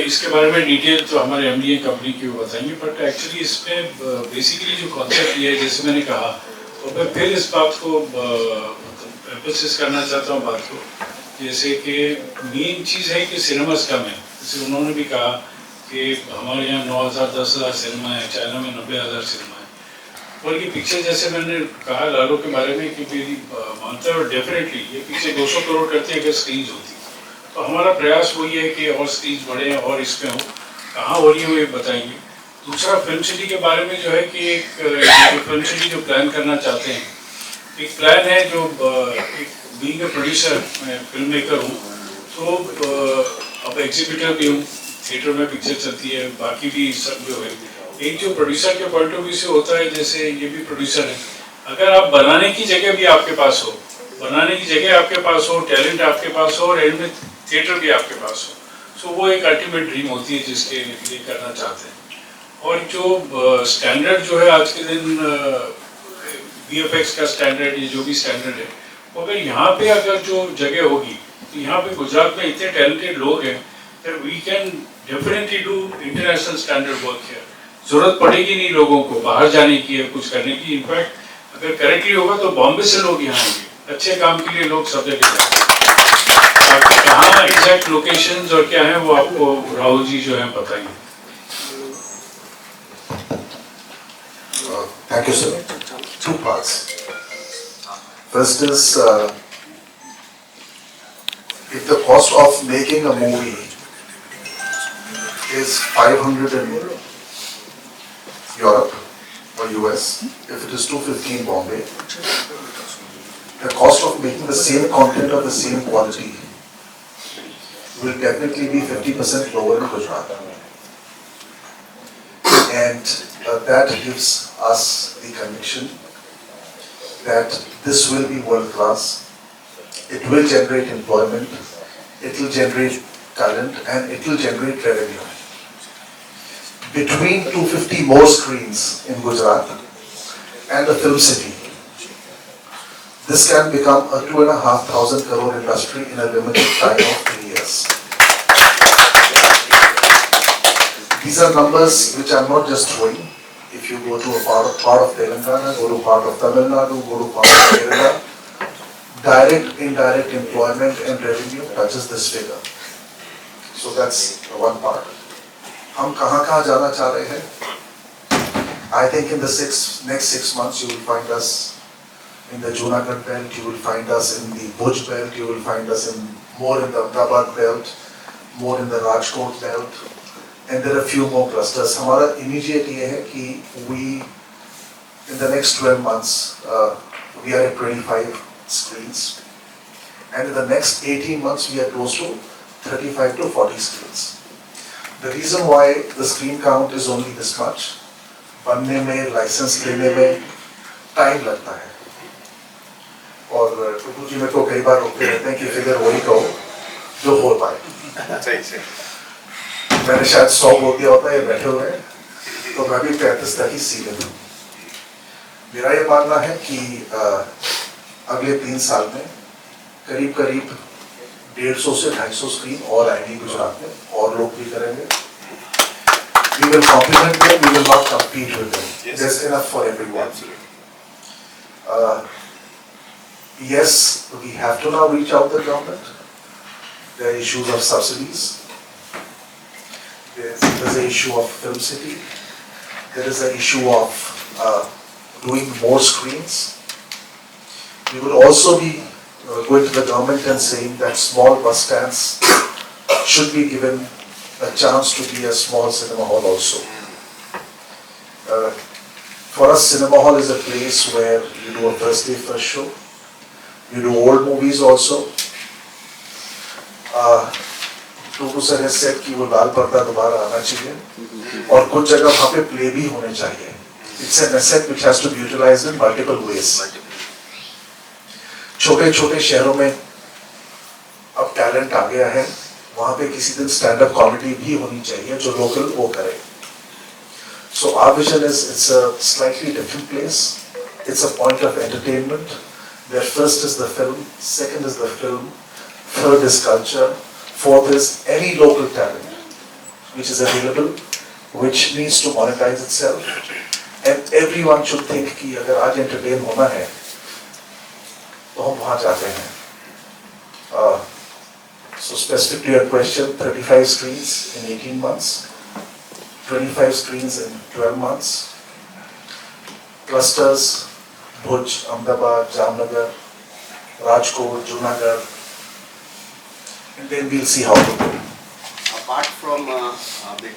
इसके बारे में डिटेल तो हमारे एमडीए कंपनी की वो बताएंगे, बट एक्चुअली इसमें बेसिकली जो कॉन्सेप्ट ये है, जैसे मैंने कहा, और मैं फिर इस बात को एम्फसिस करना चाहता हूँ बात को, जैसे कि मेन चीज़ है कि सिनेमास कम है। जैसे उन्होंने भी कहा कि हमारे यहाँ 9,000 10,000 सिनेमा है, चाइना में 90,000 सिनेमा है। और ये पिक्चर जैसे मैंने कहा लालू के बारे में कि मेरी मानता है, और डेफिनेटली ये पिक्चर 200 करोड़ करती है अगर स्क्रीन होती। तो हमारा प्रयास वही है कि और स्क्रीन बढ़े और इसमें हो, कहाँ हो रही है वो ये बताएंगे। दूसरा फिल्म सिटी के बारे में जो है कि एक फिल्म सिटी जो प्लान करना चाहते हैं, एक प्लान है जो एक बीइंग ए प्रोड्यूसर, मैं फिल्म मेकर हूँ, तो अब एग्जीबिटर भी हूँ, थिएटर में पिक्चर चलती है, बाकी भी सब जो है एक जो प्रोड्यूसर के पॉइंट ऑफ व्यू से होता है, जैसे ये भी प्रोड्यूसर है, अगर आप बनाने की जगह भी आपके पास हो, बनाने की जगह आपके पास हो, टैलेंट आपके पास हो और एंड में थिएटर भी आपके पास हो, सो वो एक अल्टीमेट ड्रीम होती है जिसके लिए करना चाहते हैं। और जो स्टैंडर्ड जो है आज के दिन VFX का स्टैंडर्ड, ये जो भी स्टैंडर्ड है, वो अगर यहाँ पे अगर जो जगह होगी, तो यहाँ पे गुजरात में इतने टैलेंटेड लोग हैं that we can definitely do international standard work here. जरूरत पड़ेगी नहीं लोगों को बाहर जाने की या कुछ करने की। इनफैक्ट अगर करेक्टली होगा तो बॉम्बे से लोग यहाँ आएंगे, अच्छे काम के लिए लोग सब जगह जाएंगे। बाकी कहाँ एग्जैक्ट लोकेशंस और क्या है वो आपको राहुल जी जो है बताएंगे। Thank you, sir. Two parts. First is, if the cost of making a movie is 500 in Europe or US, if it is 250 in Bombay, the cost of making the same content of the same quality will definitely be 50% lower in Gujarat. And that gives us the conviction that this will be world class. It will generate employment, it will generate talent, and it will generate revenue. Between 250 more screens in Gujarat and the film city, this can become a 2,500 crore industry in a limited time of 3 years. These are numbers which I'm not just throwing. If you go to a part of Telangana, go to part of Tamil Nadu, go to part of Kerala, direct, indirect employment and revenue touches this figure. So that's one part. हम कहाँ जाना चाह रहे हैं? I think in the next 6 months you will find us in the Junagadh belt, you will find us in the Bhuj belt, you will find us more in the Ahmedabad belt, more in the Rajkot belt, and there are a few more clusters. हमारा immediate ये है कि we in the next 12 months we are at 25 screens, and in the next 18 months we are close to 35 to 40 screens. The reason why the screen count is only this much, बनने में, licence लेने में time लगता है, और टुटू जी मेरे को कई बार रोकते रहते हैं कि फिगर वही कहो जो हो पाए। मैंने शायद 100 बोल दिया होता है, ये बैठे हुए हैं, तो मैं भी 35 तक ही सीमित हूँ। मेरा ये मानना है कि अगले 3 साल में करीब 150 से 250 स्क्रीन और आएंगी गुजरात में, और लोग भी करेंगे। We will complement them, we will not compete with them. There's enough for everyone. Yes, we have to now reach out to the government. There are issues of subsidies. There's an issue of film city. There is an issue of doing more screens. We will also be going to the government and saying that small bus stands should be given a chance to be a small cinema hall also. For us, cinema hall is a place where you do a first day, first show. You do old movies also. Tutu sir has said कि वो लाल पर्दा दोबारा आना चाहिए, और कुछ जगह वहाँ पे प्ले भी होने चाहिए. It's an asset which has to be utilized in multiple ways. छोटे छोटे शहरों में अब टैलेंट आ गया है, वहाँ पे किसी दिन स्टैंड अप कॉमेडी भी होनी चाहिए जो लोकल वो करे. So our vision is, it's a slightly different place. It's a point of entertainment where first is the film, second is the film, third is culture, fourth is any local talent. which is available, which needs to monetize itself. And everyone should think कि अगर आज entertain होना है, तो हम वहाँ जाते हैं. So specific to your question, 35 screens in 18 months, 25 screens in 12 months, clusters, Bhuj, Ahmedabad, Jamnagar, Rajkot, Junagadh, and then we'll see how to do. Apart from the